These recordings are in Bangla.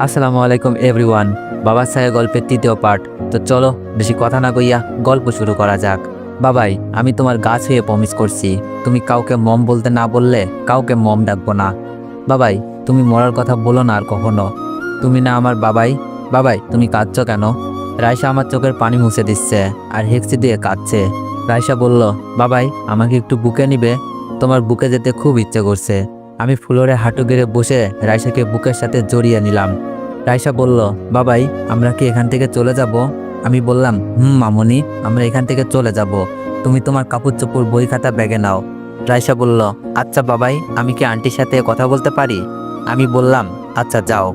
আসসালামু আলাইকুম এভরিওয়ান। বাবার ছায়া গল্পের তৃতীয় পার্ট। তো চলো বেশি কথা না কইয়া গল্প শুরু করা যাক। বাবাই, আমি তোমার গাছ হয়ে প্রমিস করছি, তুমি কাউকে মম বলতে না বললে কাউকে মম ডাকবো না। বাবাই, তুমি মরার কথা বলো না আর কখনো। তুমি না আমার বাবাই। বাবাই, তুমি কাঁদছো কেন? রাইসা আমার চোখের পানি মুছে দিচ্ছে আর হেক্সি দিয়ে কাঁদছে। রাইসা বলল, বাবাই আমাকে একটু বুকে নিবে? তোমার বুকে যেতে খুব ইচ্ছে করছে। আমি ফ্লোরে হাঁটু গেড়ে বসে রাইসাকে বুকের সাথে জড়িয়ে নিলাম। রাইসা বলল, বাবাই আমরা কি এখান থেকে চলে যাব? আমি বললাম, মামনি, আমরা এখান থেকে চলে যাব। তুমি তোমার কাপড় চোপড় বই খাতা ব্যাগে নাও। রাইসা বলল, আচ্ছা বাবাই, আমি কি আন্টির সাথে কথা বলতে পারি? আমি বললাম, আচ্ছা যাও।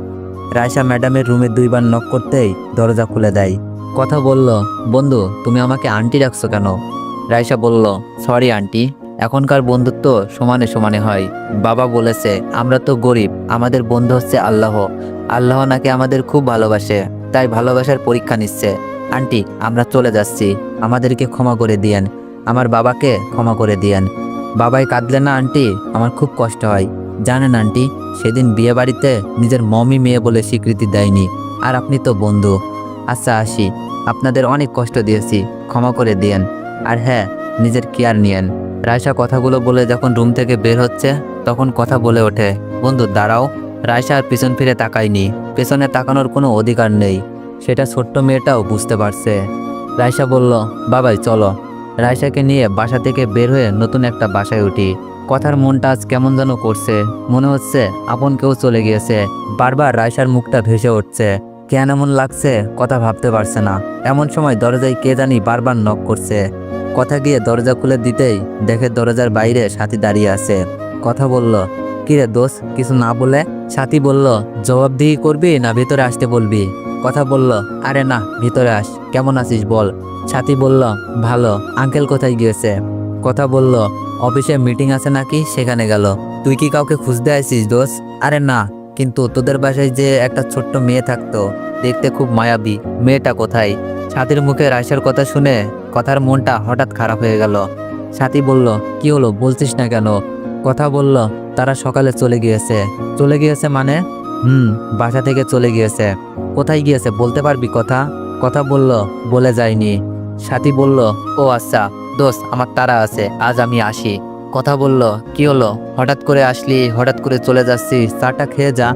রাইসা ম্যাডামের রুমে দুইবার নক করতেই দরজা খুলে দেয়। কথা বলল, বন্ধু তুমি আমাকে আন্টি রাখছো কেন? রাইসা বলল, সরি আন্টি, এখনকার বন্ধুত্ব সমানে সমানে হয়। বাবা বলেছে আমরা তো গরিব, আমাদের বন্ধু হচ্ছে আল্লাহ। আল্লাহ নাকি আমাদের খুব ভালোবাসে, তাই ভালোবাসার পরীক্ষা নিচ্ছে। আন্টি আমরা চলে যাচ্ছি, আমাদেরকে ক্ষমা করে দিয়েন, আমার বাবাকে ক্ষমা করে দিয়েন। বাবাই কাঁদলে না আন্টি, আমার খুব কষ্ট হয়। জানেন আন্টি, সেদিন বিয়ে বাড়িতে নিজের মমি মেয়ে বলে স্বীকৃতি দেয়নি, আর আপনি তো বন্ধু। আচ্ছা আসি, আপনাদের অনেক কষ্ট দিয়েছি, ক্ষমা করে দিয়েন। আর হ্যাঁ, নিজের কেয়ার নিয়েন। রায়সা কথাগুলো বলে যখন রুম থেকে বের হচ্ছে তখন কথা বলে ওঠে, বন্ধু দাঁড়াও। রায়সা আর পিছন ফিরে তাকায়নি, পেছনে তাকানোর কোনো অধিকার নেই, সেটা ছোট্ট মেয়েটাও বুঝতে পারছে। রায়সা বলল, বাবাই চলো। রায়সাকে নিয়ে বাসা থেকে বের হয়ে নতুন একটা বাসায় উঠি। কথার মনটা আজ কেমন যেন করছে, মনে হচ্ছে আপন কেউ চলে গিয়েছে। বারবার রায়সার মুখটা ভেসে উঠছে, কেন এমন লাগছে কথা ভাবতে পারছে না। এমন সময় দরজায় কে জানি বারবার নক করছে। কথা গিয়ে দরজা খুলে দিতেই দেখে দরজার বাইরে সাথী দাঁড়িয়ে আছে। কথা বলল, কিরে দোষ, কিছু না বলে? সাথী বলল, জবাবদিহি করবি না ভিতরে আসতে বলবি? কথা বলল, আরে না, ভিতরে আস। কেমন আছিস বল? সাথী বলল, ভালো। আঙ্কেল কোথায় গিয়েছে? কথা বলল, অফিসে মিটিং আছে নাকি, সেখানে গেল। তুই কি কাউকে খুঁজতে আসিস দোষ? আরে না, কিন্তু তোদের বাসায় যে একটা ছোট্ট মেয়ে থাকতো, দেখতে খুব মায়াবী, মেয়েটা কোথায়? সাথীর মুখে রায়সার কথা শুনে কথার মনটা হঠাৎ খারাপ হয়ে গেল। সাথী বলল, কি হলো বলছিস না কেন? কথা বলল, তারা সকালে চলে গিয়েছে। চলে গিয়েছে মানে? বাসা থেকে চলে গিয়েছে। কোথায় গিয়েছে বলতে পারবি? কথা কথা বলল, বলে যায়নি। সাথী বলল, ও আচ্ছা দোস্ত, আমার তাড়া আছে, আজ আমি আসি। কথা বলল, কি হলো হঠাৎ করে আসলি, হঠাৎ করে চলে যাচ্ছিস, চাটা খেয়ে যা।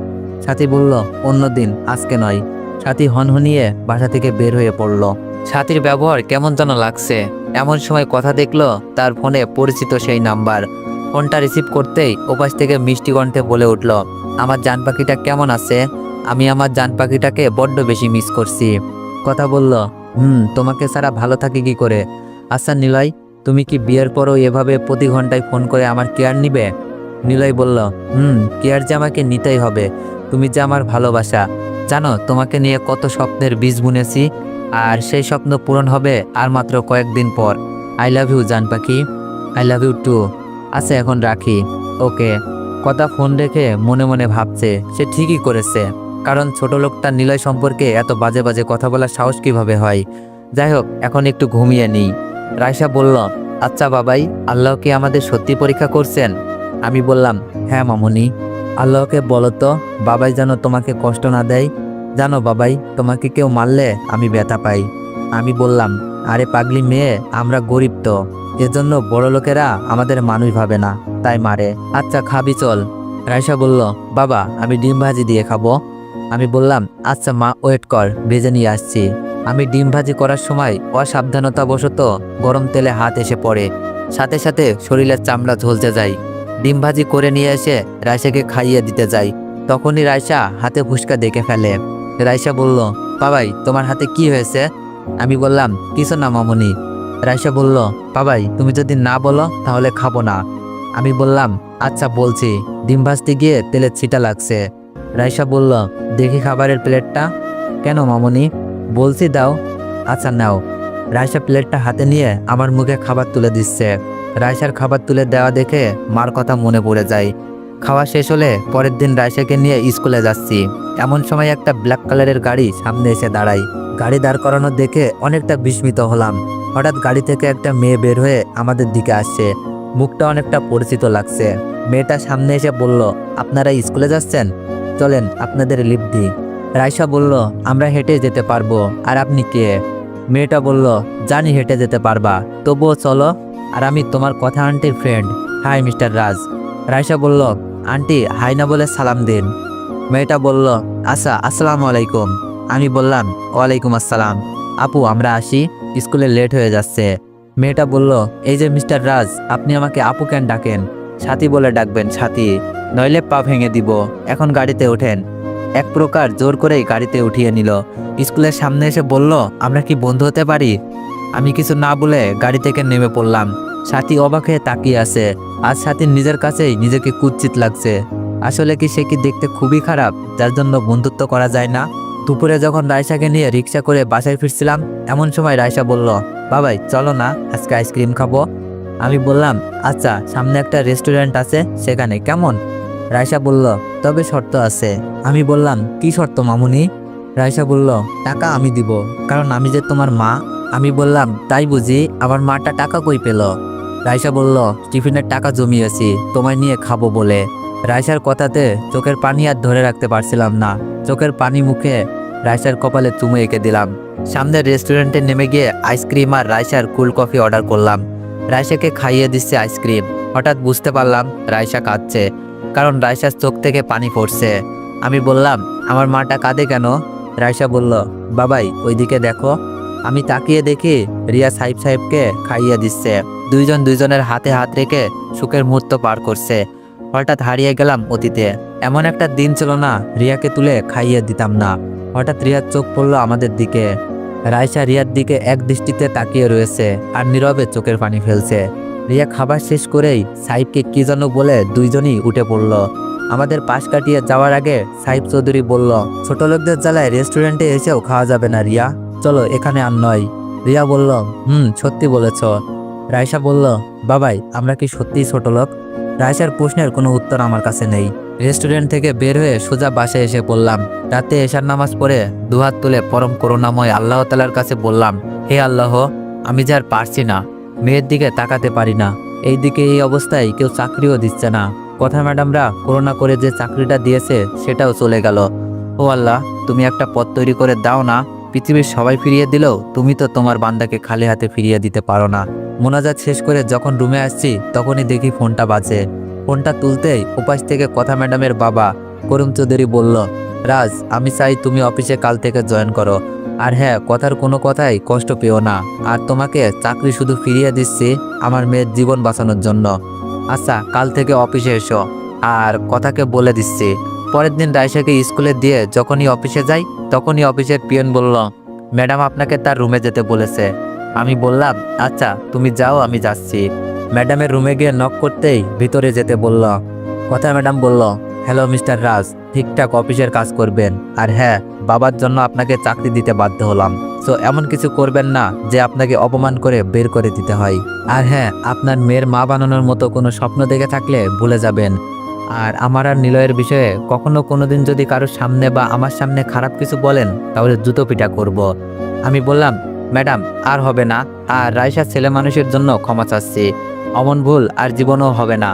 সাথী বলল, অন্যদিন, আজকে নয়। সাথী হনহনিয়ে বাসা থেকে বের হয়ে পড়ল। সাথীর ব্যবহার কেমন যেন লাগছে। এমন সময় কথা দেখলো তার ফোনে পরিচিত সেই নাম্বার। ফোনটা রিসিভ করতেই ওপাশ থেকে মিষ্টি কণ্ঠে বলে উঠল, আমার জান পাখিটা কেমন আছে? আমি আমার জান পাখিটাকে বড্ড বেশি মিস করছি। কথা বলল, তোমাকে ছাড়া ভালো থাকি কি করে? আচ্ছা নিলয়, তুমি কি বিয়ের পরও এভাবে প্রতি ঘন্টায় ফোন করে আমার কেয়ার নিবে? নিলয় বলল, কেয়ার যে আমাকে নিতেই হবে, তুমি যে আমার ভালোবাসা। জানো তোমাকে নিয়ে কত স্বপ্নের বীজ বুনেছি, আর সেই স্বপ্ন পূরণ হবে আর মাত্র কয়েকদিন পর। আই লাভ ইউ জান পাখি। I love you too. আচ্ছা এখন রাখি। ওকে। কথা ফোন রেখে মনে মনে ভাবছে সে ঠিকই করেছে, কারণ ছোট লোকটা নিলয় সম্পর্কে এত বাজে বাজে কথা বলার সাহস কিভাবে হয়। যাই হোক, এখন একটু ঘুমিয়ে নিই। রায়সা বলল, আচ্ছা বাবাই, আল্লাহ কি আমাদের সত্যি পরীক্ষা করছেন? আমি বললাম, হ্যাঁ মামুনি। আল্লাহকে বলো তো, বাবাই যেন তোমাকে কষ্ট না দেয়। জানো বাবাই, তোমাকে কেউ মারলে আমি ব্যথা পাই। আমি বললাম, আরে পাগলি মেয়ে, আমরা গরিব তো, এজন্য বড় লোকেরা আমাদের মানুষ ভাবে না, তাই মারে। আচ্ছা খাবি চল। রায়সা বলল, বাবা আমি ডিম ভাজি দিয়ে খাবো। আমি বললাম, আচ্ছা মা ওয়েট কর, ভেজে নিয়ে আসছি। আমি ডিম ভাজি করার সময় অসাবধানতাবশত গরম তেলে হাত এসে পড়ে, সাথে সাথে শরীরের চামড়া ঝলসে যায়। ডিম ভাজি করে নিয়ে এসে রায়সাকে খাইয়ে দিতে যাই, তখনই রায়সা হাতে ফুসকা দেখে ফেলে। রায়সা বলল, বাবাই তোমার হাতে কি হয়েছে? আমি বললাম, কিছু না মামুনি। রায়সা বলল, বাবাই তুমি যদি না বলো তাহলে খাবো না। আমি বললাম, আচ্ছা বলছি। ডিম ভাজতে গিয়ে তেলের ছিটা লাগছে। রায়সা বলল, দেখি খাবারের প্লেটটা। কেন মামুনি? বলছি দাও। আচ্ছা নাও। রায়সা প্লেটটা হাতে নিয়ে আমার মুখে খাবার তুলে দিচ্ছে। রায়সার খাবার তুলে দেওয়া দেখে মার কথা মনে পড়ে যায়। খাওয়া শেষ হলে পরের দিন রায়সাকে নিয়ে স্কুলে যাচ্ছি। এমন সময় একটা ব্ল্যাক কালারের গাড়ি সামনে এসে দাঁড়ায়। গাড়ি দাঁড় করানো দেখে অনেকটা বিস্মিত হলাম। হঠাৎ গাড়ি থেকে একটা মেয়ে বের হয়ে আমাদের দিকে আসছে, মুখটা অনেকটা পরিচিত লাগছে। মেয়েটা সামনে এসে বলল, আপনারা স্কুলে যাচ্ছেন? চলেন আপনাদের লিফট দিই। রাইসা বলল, আমরা হেঁটে যেতে পারবো। আর আপনি কে? মেয়েটা বলল, জানি হেঁটে যেতে পারবা, তবুও চলো। আর আমি তোমার কথা আন্টির ফ্রেন্ড। হাই মিস্টার রাজ। রাইসা বলল, আন্টি হাই না বলে সালাম দিন। মেয়েটা বলল, আচ্ছা আসসালামু আলাইকুম। আমি বললাম, ওয়ালাইকুম আসসালাম। আপু আমরা আসি, স্কুলে লেট হয়ে যাচ্ছে। মেয়েটা বলল, এই যে মিস্টার রাজ, আপনি আমাকে আপু কেন ডাকেন? সাথী বলে ডাকবেন, সাথী, নইলে পা ভেঙে দিব। এখন গাড়িতে ওঠেন। এক প্রকার জোর করেই গাড়িতে উঠিয়ে নিল। স্কুলের সামনে এসে বলল, আমরা কি বন্ধু হতে পারি? আমি কিছু না বলে গাড়ি থেকে নেমে পড়লাম। সাথী অবাক হয়ে তাকিয়ে আছে। আজ সাথীর নিজের কাছেই নিজেকে কুৎসিত লাগছে। আসলে কি সে কি দেখতে খুবই খারাপ, যার জন্য বন্ধুত্ব করা যায় না? দুপুরে যখন রাইসাকে নিয়ে রিক্সা করে বাসায় ফিরছিলাম, এমন সময় রাইসা বলল, বাবাই চলো না, আজকে আইসক্রিম খাবো। আমি বললাম, আচ্ছা, সামনে একটা রেস্টুরেন্ট আছে, সেখানে কেমন? রাইসা বলল, তবে শর্ত আছে। আমি বললাম, কি শর্ত মামুনি? রাইসা বলল, টাকা আমি দিব, কারণ আমি যে তোমার মা। আমি বললাম, তাই বুঝি? আমার মাটা টাকা কই পেল? রাইসা বলল, টিফিনের টাকা জমিয়েছি তোমায় নিয়ে খাবো বলে। রাইসার কথাতে চোখের পানি আর ধরে রাখতে পারছিলাম না। চোখের পানি মুখে রাইসার কপালে চুমু এঁকে দিলাম। সামনের রেস্টুরেন্টে নেমে গিয়ে আইসক্রিম আর রাইসার কোল্ড কফি অর্ডার করলাম। রাইসাকে খাইয়ে দিচ্ছে আইসক্রিম। হঠাৎ বুঝতে পারলাম রাইসা কাঁদছে, কারণ রাইসার চোখ থেকে পানি পড়ছে। আমি বললাম, আমার মাটা কাঁদে কেন? রাইসা বলল, বাবাই ওইদিকে দেখো। আমি তাকিয়ে দেখি রিয়া সাহেবকে খাইয়ে দিচ্ছে। দুইজন দুইজনের হাতে হাত রেখে সুখের মুহূর্ত পার করছে। হঠাৎ হারিয়ে গেলাম অতীতে। এমন একটা দিন ছিল না রিয়াকে তুলে খাইয়ে দিতাম না। হঠাৎ রিয়ার চোখ পড়লো আমাদের দিকে। রাইসা রিয়ার দিকে এক দৃষ্টিতে তাকিয়ে রয়েছে আর নীরবে চোখের পানি ফেলছে। রিয়া খাবার শেষ করেই সাহেবকে কি যেন বলে দুইজনই উঠে পড়ল। আমাদের পাশ কাটিয়ে যাওয়ার আগে সাহেব চৌধুরী বলল, ছোট লোকদের জ্বালায় রেস্টুরেন্টে এসেও খাওয়া যাবে না রিয়া, চলো এখানে আর নয়। রিয়া বলল, সত্যি বলেছ। রাইসা বলল, বাবাই আমরা কি সত্যিই ছোট লোক? রাইসার প্রশ্নের কোনো উত্তর আমার কাছে নেই। রেস্টুরেন্ট থেকে বের হয়ে সোজা বাসায় এসে পড়লাম। রাতে এশার নামাজ পড়ে দুহাত তুলে পরম করুণাময় আল্লাহ তাআলার কাছে বললাম, হে আল্লাহ, আমি যে আর পারছি না, মেয়ের দিকে তাকাতে পারি না। এই দিকে এই অবস্থায় কেউ চাকরিও দিচ্ছে না। কথা ম্যাডামরা করোনা করে যে চাকরিটা দিয়েছে সেটাও চলে গেল। ও আল্লাহ, তুমি একটা পথ তৈরি করে দাও না। পৃথিবীর সবাই ফিরিয়ে দিলেও তুমি তো তোমার বান্দাকে খালি হাতে ফিরিয়ে দিতে পারো না। মোনাজাত শেষ করে যখন রুমে আসছি তখনই দেখি ফোনটা বাজে। ফোনটা তুলতেই উপাস থেকে কথা ম্যাডামের বাবা করুম চৌধুরী বলল, রাজ আমি চাই তুমি অফিসে কাল থেকে জয়েন করো। আর হ্যাঁ, কথার কোনো কথাই কষ্ট পেও না। আর তোমাকে চাকরি শুধু ফিরিয়ে দিচ্ছি আমার মেয়ের জীবন বাঁচানোর জন্য। আচ্ছা, কাল থেকে অফিসে এসো। আর কথাকে বলে দিচ্ছি। পরের দিন রাইসাকে স্কুলে দিয়ে যখনই অফিসে যাই তখনই অফিসের পিয়ন বলল, ম্যাডাম আপনাকে তার রুমে যেতে বলেছে। আমি বললাম, আচ্ছা তুমি যাও, আমি যাচ্ছি। ম্যাডামের রুমে গিয়ে নক করতেই ভিতরে যেতে বলল। কথা ম্যাডাম বলল, হ্যালো মিস্টার রাজ, ঠিকঠাক অফিসের কাজ করবেন। আর হ্যাঁ, বাবার জন্য আপনাকে চাকরি দিতে বাধ্য হলাম। সো এমন কিছু করবেন না যে আপনাকে অপমান করে বের করে দিতে হয়। আর হ্যাঁ, আপনার মেয়ের মা বানানোর মতো কোনো স্বপ্ন দেখে থাকলে ভুলে যাবেন। আর আমার আর নিলয়ের বিষয়ে কখনো কোনোদিন যদি কারোর সামনে বা আমার সামনে খারাপ কিছু বলেন তাহলে জুতো পিটা করব। আমি বললাম, ম্যাডাম আর হবে না। আর রাইসা ছেলে মানুষের জন্য ক্ষমা চাচ্ছি। অমন ভুল আর জীবনও হবে না।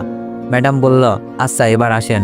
ম্যাডাম বলল, আচ্ছা এবার আসেন।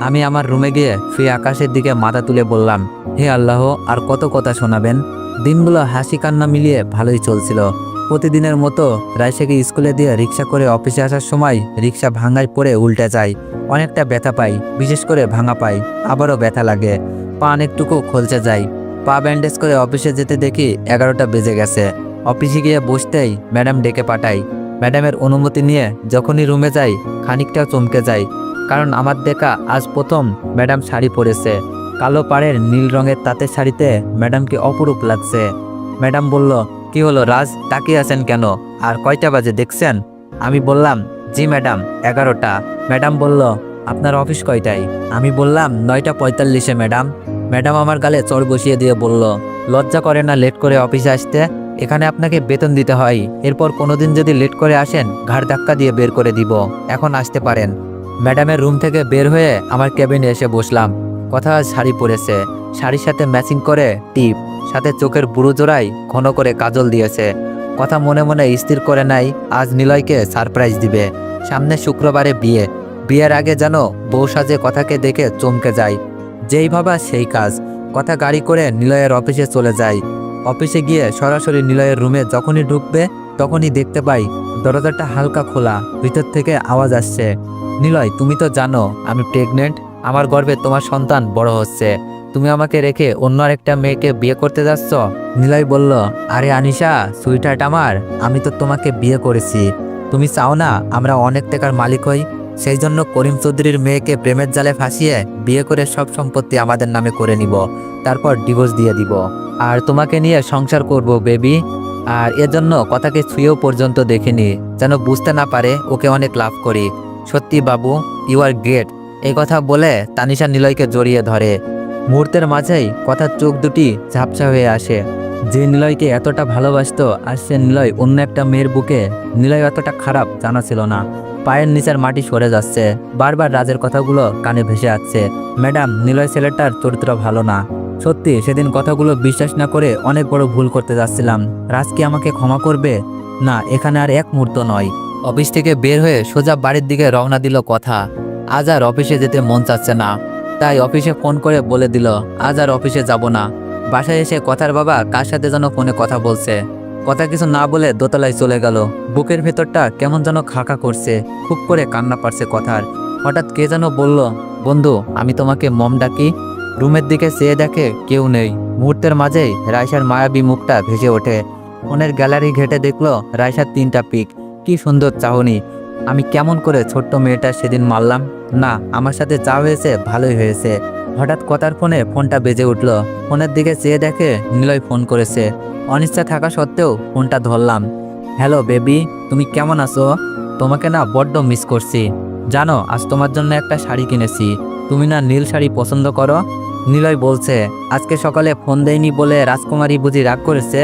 আমি আমার রুমে গিয়ে শুয়ে আকাশের দিকে মাথা তুলে বললাম, হে আল্লাহ, আর কত কথা শোনাবেন? দিনগুলো হাসি কান্না মিলিয়ে ভালোই চলছিল। প্রতিদিনের মতো রাইসাকে স্কুলে দিয়ে রিক্সা করে অফিসে আসার সময় রিক্সা ভাঙায় পড়ে উল্টে যায়। অনেকটা ব্যথা পাই, বিশেষ করে ভাঙা পাই, আবারও ব্যথা লাগে। পা অনেকটুকু খলচে যায়। পা ব্যান্ডেজ করে অফিসে যেতে দেখি 11টা বেজে গেছে। অফিসে গিয়ে বসতেই ম্যাডাম ডেকে পাঠাই। ম্যাডামের অনুমতি নিয়ে যখনই রুমে যাই খানিকটা চমকে যাই, কারণ আমার দেখা আজ প্রথম ম্যাডাম শাড়ি পরেছে। কালো পাড়ের নীল রঙের তাঁতের শাড়িতে ম্যাডামকে অপরূপ লাগছে। ম্যাডাম বলল, কি হলো রাজ, তাকিয়ে আছেন কেন? আর কয়টা বাজে দেখছেন? আমি বললাম, জি ম্যাডাম 11টা। ম্যাডাম বলল, আপনার অফিস কয়টায়? আমি বললাম 9:45 ম্যাডাম। ম্যাডাম আমার গালে চড় বসিয়ে দিয়ে বলল, লজ্জা করে না লেট করে অফিসে আসতে? এখানে আপনাকে বেতন দিতে হয়। এরপর কোনোদিন যদি লেট করে আসেন ঘাড় ধাক্কা দিয়ে বের করে দিব। এখন আসতে পারেন। ম্যাডামের রুম থেকে বের হয়ে আমার কেবিনে এসে বসলাম। কথা শাড়ি পরেছে, শাড়ির সাথে ম্যাচিং করে টিপ, সাথে চোখের বুড়ো জোড়ায় ঘন করে কাজল দিয়েছে। কথা মনে মনে স্থির করে নাই আজ নিলয়কে সারপ্রাইজ দিবে। সামনে শুক্রবারে বিয়ে। বিয়ের আগে যেন বউ সাজে কথাকে দেখে চমকে যায়। যেই ভাবা সেই কাজ। কথা গাড়ি করে নিলয়ের অফিসে চলে যায়। অফিসে গিয়ে সরাসরি নিলয়ের রুমে যখনই ঢুকবে তখনই দেখতে পাই দরজাটা হালকা খোলা, ভিতর থেকে আওয়াজ আসছে, নিলয় তুমি তো জানো আমি প্রেগনেন্ট, আমার গর্ভে তোমার সন্তান বড় হচ্ছে, তুমি আমাকে রেখে অন্য আরেকটা মেয়েকে বিয়ে করতে যাচ্ছ। নিলয় বলল, আরে আনিশা সুইটহার্ট আমার, আমি তো তোমাকে বিয়ে করেছি, তুমি চাও না আমরা অনেক টাকার মালিক হই, সেই জন্য করিম চৌধুরীর মেয়েকে প্রেমের জালে ফাঁসিয়ে বিয়ে করে সব সম্পত্তি আমাদের নামে করে নিব, তারপর ডিভোর্স দিয়ে দিব, আর তোমাকে নিয়ে সংসার করব বেবি। আর এজন্য কথাকে ছুঁয়েও পর্যন্ত দেখিনি, যেন বুঝতে না পারে ওকে অনেক লাভ করি। সত্যি বাবু, ইউ আর গ্রেট। এই কথা বলে তানিশা নিলয়কে জড়িয়ে ধরে। মুহূর্তের মাঝেই কথার চোখ দুটি ঝাপসা হয়ে আসে। যে নিলয়কে এতটা ভালোবাসতো আর সে নিলয় অন্য একটা মেয়ের বুকে, নিলয় এতটা খারাপ জানা ছিল না। পায়ের নিচের মাটি সরে যাচ্ছে, বারবার রাজের কথাগুলো কানে ভেসে আসছে, ম্যাডাম নিলয় ছেলেটার চরিত্র ভালো না। সত্যি সেদিন কথাগুলো বিশ্বাস না করে অনেক বড় ভুল করতে যাচ্ছিলাম। রাজ কি আমাকে ক্ষমা করবে? না, এখানে আর এক মুহূর্ত নয়। অফিস থেকে বের হয়ে সোজা বাড়ির দিকে রওনা দিল কথা। আজ আর অফিসে যেতে মন চাচ্ছে না, তাই অফিসে ফোন করে বলে দিল আজ আর অফিসে যাব না। বাসায় এসে কথার বাবা কার সাথে যেন ফোনে কথা বলছে। কথা কিছু না বলে দোতলায় চলে গেল। বুকের ভেতরটা কেমন যেন খাকা করছে, খুব করে কান্না পারছে কথার। হঠাৎ কে যেন বলল, বন্ধু আমি তোমাকে মম ডাকি। রুমের দিকে চেয়ে দেখে কেউ নেই। মুহূর্তের মাঝেই রাইসার মায়াবী মুখটা ভেসে ওঠে। ফোনের গ্যালারি ঘেটে দেখলো রাইসার 3টা পিক। কি সুন্দর চাহনি। আমি কেমন করে ছোট্ট মেয়েটা সেদিন মারলাম। না, আমার সাথে যা হয়েছে ভালোই হয়েছে। হঠাৎ কথার ফোনটা বেজে উঠল। ফোনের দিকে চেয়ে দেখে নিলয় ফোন করেছে। অনিচ্ছা থাকা সত্ত্বেও ফোনটা ধরলাম। হ্যালো বেবি, তুমি কেমন আছো? তোমাকে না বড্ড মিস করছি। জানো আজ তোমার জন্য একটা শাড়ি কিনেছি, তুমি না নীল শাড়ি পছন্দ করো? নিলয় বলছে, আজকে সকালে ফোন দেয়নি বলে রাজকুমারী বুঝি রাগ করেছে?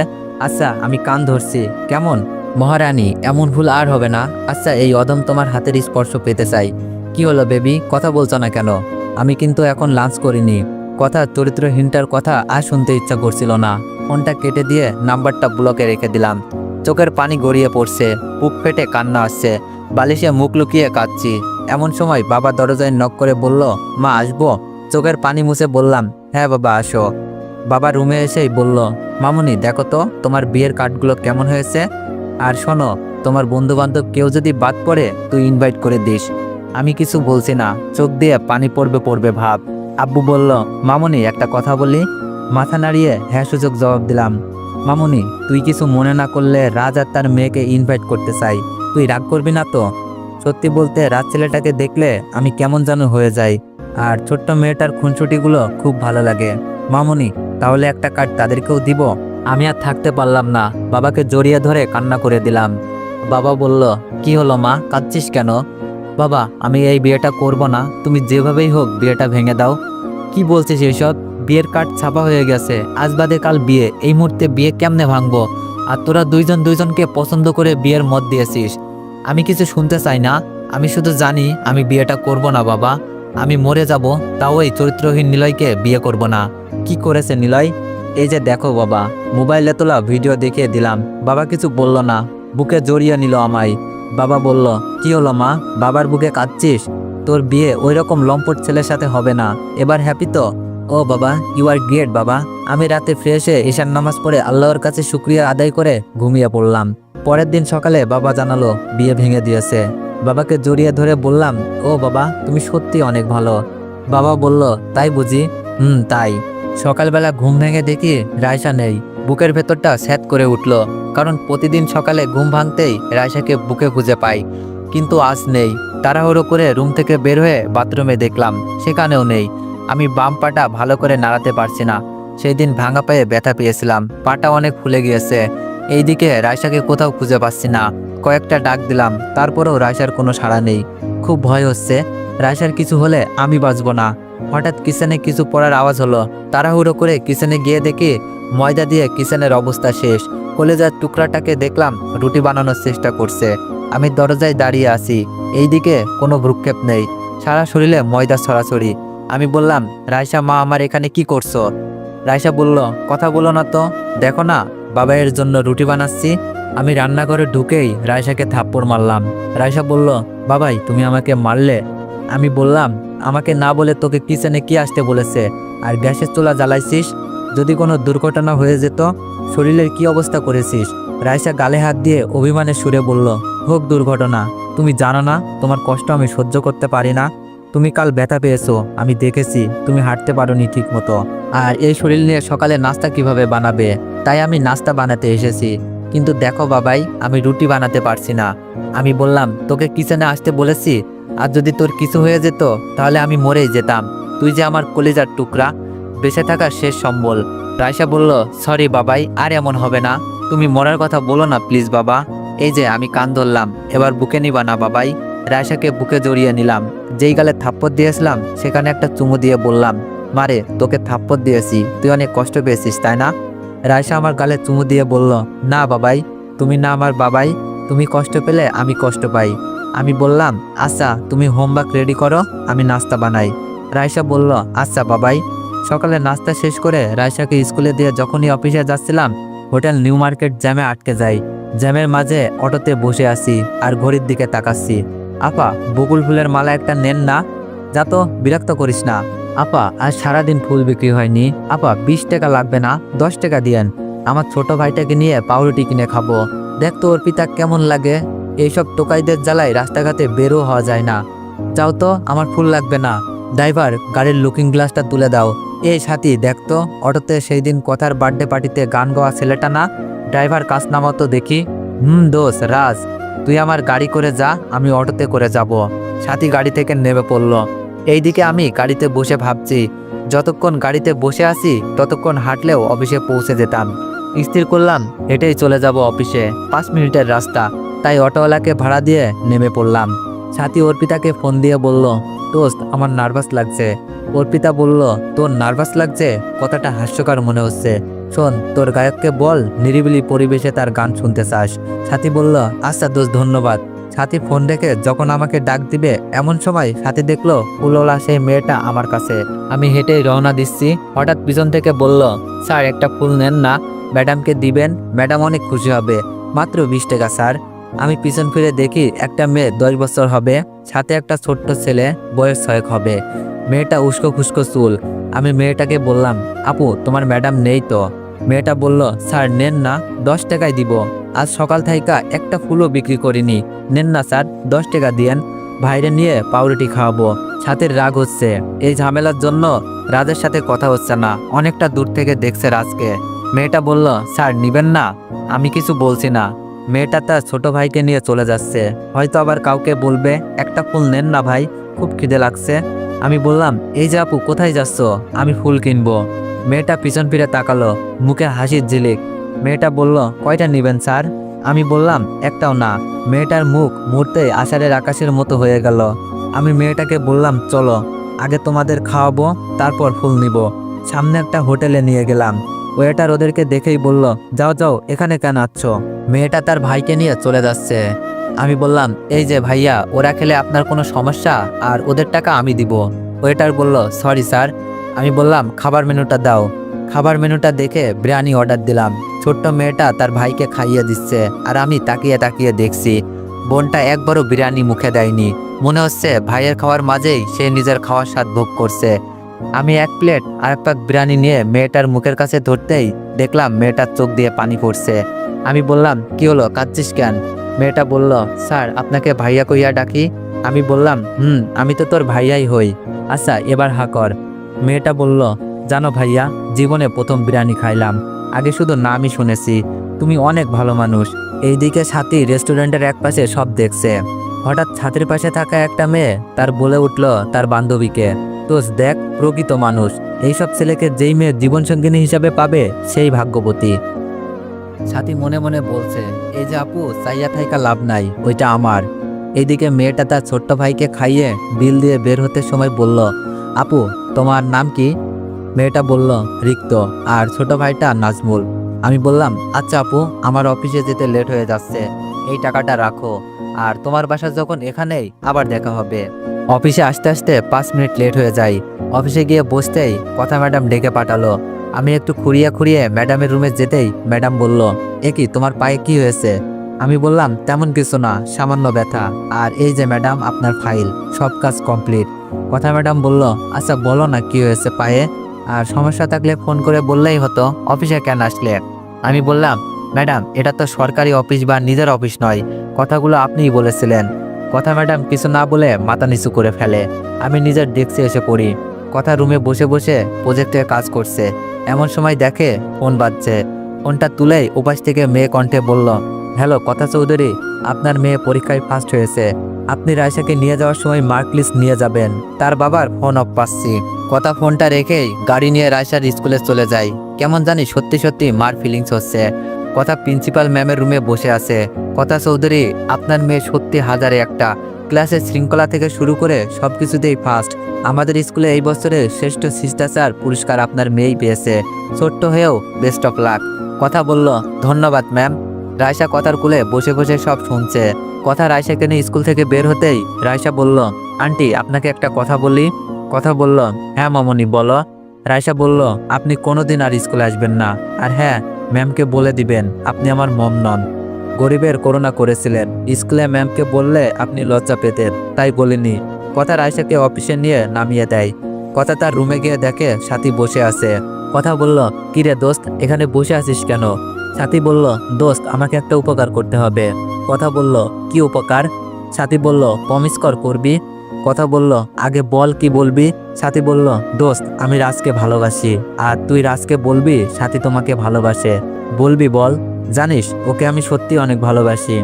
আচ্ছা আমি কান ধরছি, কেমন? মহারানী, এমন ভুল আর হবে না। আচ্ছা এই অদম তোমার হাতের স্পর্শ পেতে চাই। কি হলো বেবি, কথা বলছো না কেন? আমি কিন্তু এখন লাঞ্চ করিনি। কথা চরিত্রহীনটার কথা আর শুনতে ইচ্ছা করছিল না। ফোনটা কেটে দিয়ে নাম্বারটা ব্লকে রেখে দিলাম। চোখের পানি গড়িয়ে পড়ছে, বুক ফেটে কান্না আসছে, বালিশে মুখ লুকিয়ে কাঁদছি। এমন সময় বাবা দরজায় নক করে বলল, মা আসবো? চোখের পানি মুছে বললাম, হ্যাঁ বাবা আসো। বাবা রুমে এসেই বলল, মামুনি দেখো তো তোমার বিয়ের কার্ডগুলো কেমন হয়েছে। আর শোনো, তোমার বন্ধু বান্ধব কেউ যদি বাদ পড়ে তুই ইনভাইট করে দিস। আমি কিছু বলছি না, চোখ দিয়ে পানি পড়বে ভাব। আব্বু বলল, মামুনি একটা কথা বলি। মাথা নাড়িয়ে হ্যাঁ সূচক জবাব দিলাম। মামুনি তুই কিছু মনে না করলে রাজ আর তার মেয়েকে ইনভাইট করতে চাই, তুই রাগ করবি না তো? সত্যি বলতে রাজ ছেলেটাকে দেখলে আমি কেমন যেন হয়ে যাই, আর ছোট্ট মেয়েটার খুনসুটিগুলো খুব ভালো লাগে। মামুনি তাহলে একটা কার্ড তাদেরকেও দিব। আমি আর থাকতে পারলাম না, বাবাকে জড়িয়ে ধরে কান্না করে দিলাম। বাবা বলল, কি হলো মা, কাঁদছিস কেন? বাবা আমি এই বিয়েটা করব না, তুমি যেভাবেই হোক বিয়েটা ভেঙে দাও। কি বলছিস এসব? বিয়ের কার্ড ছাপা হয়ে গেছে, আজ বাদে কাল বিয়ে, এই মুহূর্তে বিয়ে কেমনে ভাঙবো? আর তোরা দুইজনকে পছন্দ করে বিয়ের মত দিয়েছিস। আমি কিছু শুনতে চাই না, আমি শুধু জানি আমি বিয়েটা করব না বাবা। আমি মরে যাব, তাও এই চরিত্রহীন নিলয়কে বিয়ে করব না। কি করেছে নিলয়? এই যে দেখো বাবা, মোবাইলে তোলা ভিডিও দেখিয়ে দিলাম। বাবা কিছু বলল না, বুকে জড়িয়ে নিল আমায়। বাবা বলল, কি হলো মা, বাবার বুকে কাঁদছিস? তোর বিয়ে ওই রকম লম্পট ছেলের সাথে হবে না, এবার হ্যাপি তো? ও বাবা, ইউ আর গ্রেট বাবা। আমি রাতে ফ্রেশে ঈশান নামাজ পড়ে আল্লাহর কাছে শুকরিয়া আদায় করে ঘুমিয়ে পড়লাম। পরের দিন সকালে বাবা জানালো বিয়ে ভেঙে দিয়েছে। বাবাকে জড়িয়ে ধরে বললাম, ও বাবা তুমি সত্যি অনেক ভালো। বাবা বলল, তাই বুঝি? তাই। সকালবেলা ঘুম ভেঙে দেখি রায়সা নেই। বুকের ভেতরটা স্যাঁত করে উঠল, কারণ প্রতিদিন সকালে ঘুম ভাঙতেই রায়সাকে বুকে খুঁজে পাই, কিন্তু আজ নেই। তাড়াহুড়ো করে রুম থেকে বের হয়ে বাথরুমে দেখলাম সেখানেও নেই। আমি বাম পাটা ভালো করে নাড়াতে পারছি না, সেই দিন ভাঙা পায়ে ব্যথা পেয়েছিলাম, পাটা অনেক ফুলে গিয়েছে। এইদিকে রায়সাকে কোথাও খুঁজে পাচ্ছি না। কয়েকটা ডাক দিলাম, তারপরেও রায়সার কোনো সাড়া নেই। খুব ভয় হচ্ছে, রায়সার কিছু হলে আমি বাঁচব না। হঠাৎ কিচেনে কিছু পড়ার আওয়াজ হলো। তাড়াহুড়ো করে কিচেনে গিয়ে দেখি ময়দা দিয়ে কিচেনের অবস্থা শেষ। কলেজার টুকরাটাকে দেখলাম রুটি বানানোর চেষ্টা করছে। আমি দরজায় দাঁড়িয়ে আছি, এইদিকে কোনো ভ্রুক্ষেপ নেই, সারা শরীরে ময়দা ছড়াছড়ি। আমি বললাম, রায়সা মা আমার এখানে কি করছো? রায়সা বলল, কথা বলো না তো, দেখো না বাবাইয়ের জন্য রুটি বানাচ্ছি। আমি রান্নাঘরে ঢুকেই রায়সাকে থাপ্পড় মারলাম। রায়সা বলল, বাবাই তুমি আমাকে মারলে? আমি বললাম, আমাকে না বলে তোকে কিচেনে কি আসতে বলেছে? আর গ্যাসের চুলা জ্বালাইছিস? যদি কোনো দুর্ঘটনা হয়ে যেত, শরীরের কি অবস্থা করেছিস? রাইসা গালে হাত দিয়ে অভিমানের সুরে বলল, হোক দুর্ঘটনা, তুমি জানো না তোমার কষ্ট আমি সহ্য করতে পারি না। তুমি কাল ব্যথা পেয়েছো, আমি দেখেছি, তুমি হাঁটতে পারোনি ঠিক মতো। আর এই শরীর নিয়ে সকালে নাস্তা কিভাবে বানাবে? তাই আমি নাস্তা বানাতে এসেছি। কিন্তু দেখো বাবাই, আমি রুটি বানাতে পারছি না। আমি বললাম, তোকে কিচেনে আসতে বলেছি? আর যদি তোর কিছু হয়ে যেত তাহলে আমি মরেই যেতাম। তুই যে আমার কলিজার টুকরা, বেঁচে থাকার শেষ সম্বল। রাইসা বলল, সরি বাবাই, আর এমন হবে না। তুমি মরার কথা বলো না প্লিজ বাবা। এই যে আমি কান ধরলাম, এবার বুকে নিবা না বাবাই? রাইসাকে বুকে জড়িয়ে নিলাম। যেই গালে থাপ্পড় দিয়েছিলাম সেখানে একটা চুমু দিয়ে বললাম, মারে তোকে থাপ্পড় দিয়েছি, তুই অনেক কষ্ট পেয়েছিস তাই না? রাইসা আমার গালে চুমু দিয়ে বলল, না বাবাই, তুমি না আমার বাবাই, তুমি কষ্ট পেলে আমি কষ্ট পাই। আমি বললাম, আচ্ছা তুমি হোমওয়ার্ক রেডি করো, আমি নাস্তা বানাই। রাইসা বলল, আচ্ছা বাবাই। সকালে নাস্তা শেষ করে রাইসাকে স্কুলে দিয়ে যখনই অফিসে যাচ্ছিলাম, হোটেল নিউ মার্কেট জ্যামে আটকে যাই। জ্যামের মাঝে অটোতে বসে আছি আর ঘড়ির দিকে তাকাচ্ছি। আপা, বকুল ফুলের মালা একটা নেন না? যা তো, বিরক্ত করিস না। আপা, আজ সারাদিন ফুল বিক্রি হয়নি। আপা, 20 টাকা লাগবে না? 10 টাকা দিয়েন, আমার ছোট ভাইটাকে নিয়ে পাউরুটি কিনে খাবো। দেখ তো ওর পিতা কেমন লাগে। এইসব টোকাইদের জ্বালায় রাস্তাঘাটে বেরো হওয়া যায় না। যাও তো, আমার ফুল লাগবে না। ড্রাইভার, গাড়ির লুকিং গ্লাসটা তুলে দাও। এই সাথী, দেখ তো, অটোতে সেই দিন কথার বার্থডে পার্টিতে গান গাওয়া ছেলেটা না? ড্রাইভার, কাজ নামাতো দেখি। দোষ রাজ, তুই আমার গাড়ি করে যা, আমি অটোতে করে যাব। সাথী গাড়ি থেকে নেমে পড়ল। এইদিকে আমি গাড়িতে বসে ভাবছি, যতক্ষণ গাড়িতে বসে আছি ততক্ষণ হাঁটলেও অফিসে পৌঁছে যেতাম। স্থির করলাম হেঁটেই চলে যাব অফিসে, 5 মিনিটের রাস্তা। তাই অটোওয়ালাকে ভাড়া দিয়ে নেমে পড়লাম। সাথী অর্পিতাকে ফোন দিয়ে বলল, দোস্ত আমার নার্ভাস লাগছে। অর্পিতা বলল, তোর নার্ভাস লাগছে? কথাটা হাস্যকর মনে হচ্ছে। শোন, তোর গায়ককে বল নিরিবিলি পরিবেশে তার গান শুনতে চাস। সাথী বলল, আচ্ছা দোস্ত, ধন্যবাদ। সাথী ফোন রেখে যখন আমাকে ডাক দিবে এমন সময় সাথী দেখলো ফুলওয়ালা সেই মেয়েটা আমার কাছে। আমি হেঁটেই রওনা দিচ্ছি, হঠাৎ পিছন থেকে বলল, স্যার একটা ফুল নেন না, ম্যাডামকে দিবেন, ম্যাডাম অনেক খুশি হবে। মাত্র 20 টাকা স্যার। আমি পিছন ফিরে দেখি একটা মেয়ে 10 বছর হবে, সাথে একটা ছোট্ট ছেলে বয়স 6 হবে। মেয়েটা উস্কো খুস্কো চুল। আমি মেয়েটাকে বললাম, আপু তোমার ম্যাডাম নেই তো? মেয়েটা বলল, স্যার নেন না, 10 টাকায় দিব। আজ সকাল থেকে একটা ফুলও বিক্রি করিনি। নেন না স্যার, 10 টাকা দিয়েন, ভাইরে নিয়ে পাউরুটি খাওয়াবো। সাথের রাগ হচ্ছে, এই ঝামেলার জন্য রাজের সাথে কথা হচ্ছে না। অনেকটা দূর থেকে দেখছে রাজকে। মেয়েটা বলল, স্যার নিবেন না? আমি কিছু বলছি না। মেয়েটা তার ছোট ভাইকে নিয়ে চলে যাচ্ছে, হয়তো আবার কাউকে বলবে। একটা ফুল নেন না ভাই, খুব খিদে লাগছে। আমি বললাম, এই যে আপু কোথায় যাচ্ছ? আমি ফুল কিনবো। মেয়েটা পিছন ফিরে তাকালো, মুখে হাসির ঝিলিক। মেয়েটা বলল, কয়টা নিবেন স্যার? আমি বললাম, একটাও না। মেয়েটার মুখ মুহূর্তে আষাঢ়ের আকাশের মতো হয়ে গেল। আমি মেয়েটাকে বললাম, চলো, আগে তোমাদের খাওয়াবো, তারপর ফুল নিব। সামনে একটা হোটেলে নিয়ে গেলাম। ওয়েটার ওদেরকে দেখেই বলল, যাও যাও, এখানে কেন আছ? মেয়েটা তার ভাইকে নিয়ে চলে যাচ্ছে। আমি বললাম, এই যে ভাইয়া, ওরা খেলে আপনার কোনো সমস্যা? আর ওদের টাকা আমি দিব। ওয়েটার বলল, সরি স্যার। আমি বললাম, খাবার মেনুটা দাও। খাবার মেনুটা দেখে বিরিয়ানি অর্ডার দিলাম। ছোট্ট মেয়েটা তার ভাইকে খাইয়ে দিচ্ছে, আর আমি তাকিয়ে তাকিয়ে দেখছি। বোনটা একবারও বিরিয়ানি মুখে দেয়নি। মনে হচ্ছে ভাইয়ের খাওয়ার মাঝেই সে নিজের খাওয়ার স্বাদ ভোগ করছে। আমি 1 প্লেট আর 1 প্যাক বিরিয়ানি নিয়ে মেয়েটার মুখের কাছে ধরতেই দেখলাম মেয়েটার চোখ দিয়ে পানি পড়ছে। আমি বললাম, কি হলো, কাঁদছিস কেন? মেয়েটা বলল, স্যার আপনাকে ভাইয়া কইয়া ডাকি? আমি বললাম, আমি তো তোর ভাইয়াই হই। আচ্ছা এবার হা কর। মেয়েটা বলল, জানো ভাইয়া, জীবনে প্রথম বিরিয়ানি খাইলাম। আগে শুধু নামই শুনেছি। তুমি অনেক ভালো মানুষ। এইদিকে সাথী রেস্টুরেন্টের একপাশে সব দেখছে। হঠাৎ ছাতের পাশে থাকা একটা মেয়ে তার বলে উঠল তার বান্ধবীকে, তোস দেখ, প্রকৃত মানুষ। এইসব ছেলেকে যেই মেয়ে জীবনসঙ্গিনী হিসাবে পাবে সেই ভাগ্যবতী। সাথী মনে মনে বলছে, এই যে আপু, চাইয়া থাইকা লাভ নাই, ওইটা আমার। এইদিকে মেয়েটা তার ছোট্ট ভাইকে খাইয়ে বিল দিয়ে বের হতে সময় বলল, আপু তোমার নাম কি? মেয়েটা বলল, রিক্ত, আর ছোট ভাইটা নাজমুল। আমি বললাম, আচ্ছা আপু, আমার অফিসে যেতে লেট হয়ে যাচ্ছে, এই টাকাটা রাখো। আর তোমার বাসা যখন এখানেই, আবার দেখা হবে। অফিসে আসতে আসতে 5 মিনিট লেট হয়ে যায়। অফিসে গিয়ে বসতেই কথা ম্যাডাম ডেকে পাঠালো। আমি একটু খুঁড়িয়ে খুঁড়িয়ে ম্যাডামের রুমে যেতেই ম্যাডাম বলল, এ কি, তোমার পায়ে কি হয়েছে? আমি বললাম, তেমন কিছু না, সামান্য ব্যথা। আর এই যে ম্যাডাম আপনার ফাইল, সব কাজ কমপ্লিট। কথা ম্যাডাম বলল, আচ্ছা বলো না কি হয়েছে পায়ে? আর সমস্যা থাকলে ফোন করে বললেই হতো অফিসে কেন আসলে। আমি বললাম, ম্যাডাম এটা তো সরকারি অফিস বা নিজের অফিস নয়, কথাগুলো আপনিই বলেছিলেন। কথা ম্যাডাম কিছু না বলে মাথা নিচু করে ফেলে। আমি নিজের ডেস্কে এসে পড়ি। কথা রুমে বসে বসে প্রজেক্টে কাজ করছে। এমন সময় দেখে ফোন বাজছে। ফোনটা তুলেই উপাস থেকে মেয়ে কণ্ঠে বলল, হ্যালো কথা চৌধুরী, আপনার মেয়ে পরীক্ষায় ফার্স্ট হয়েছে। আপনি রায়সাকে নিয়ে যাওয়ার সময় মার্ক লিস্ট নিয়ে যাবেন। তার বাবার ফোন অফ পাচ্ছি। কথা ফোনটা রেখেই গাড়ি নিয়ে রায়সার স্কুলে চলে যায়। কেমন জানি সত্যি সত্যি মার ফিলিংস হচ্ছে। কথা প্রিন্সিপাল ম্যামের রুমে বসে আছে। কথা চৌধুরী, আপনার মেয়ে সত্যি হাজারে একটা। ক্লাসের শৃঙ্খলা থেকে শুরু করে সব কিছুতেই ফার্স্ট। আমাদের স্কুলে এই বছরে শ্রেষ্ঠ শিষ্টাচার পুরস্কার আপনার মেয়েই পেয়েছে। ছোট্ট হয়েও বেস্ট অফ লাক। কথা বলল, ধন্যবাদ ম্যাম। রায়সা কথার কুলে বসে বসে সব শুনছে। কথা রায়সাকে নিয়ে স্কুল থেকে বের হতেই রায়সা বলল, আন্টি আপনাকে একটা কথা বলি। কথা বলল, হ্যাঁ মামনি বলো। রায়সা বলল, আপনি কোনোদিন আর স্কুলে আসবেন না। আর হ্যাঁ, ম্যামকে বলে দিবেন আপনি আমার মম নন। গরিবের করুণা করেছিলেন। স্কুলে ম্যামকে বললে আপনি লজ্জা পেতেন, তাই বলিনি। কথা রায়সাকে অফিসে নিয়ে নামিয়ে দেয়। কথা তার রুমে গিয়ে দেখে সাথী বসে আছে। কথা বলল, কিরে দোস্ত এখানে বসে আছিস কেন? সাথী বলল, দোস্ত আমাকে একটা উপকার করতে হবে। কথা বলল, কি উপকার? সাথী বলল, প্রমিস করবি? কথা বলল, আগে বল কি বলবি? সাথী বলল, দোস্ত আমি রাজকে ভালোবাসি, আর তুই রাজকে বলবি সাথী তোমাকে ভালোবাসে। বলবি বল। জানিস ওকে আমি সত্যি অনেক ভালোবাসি।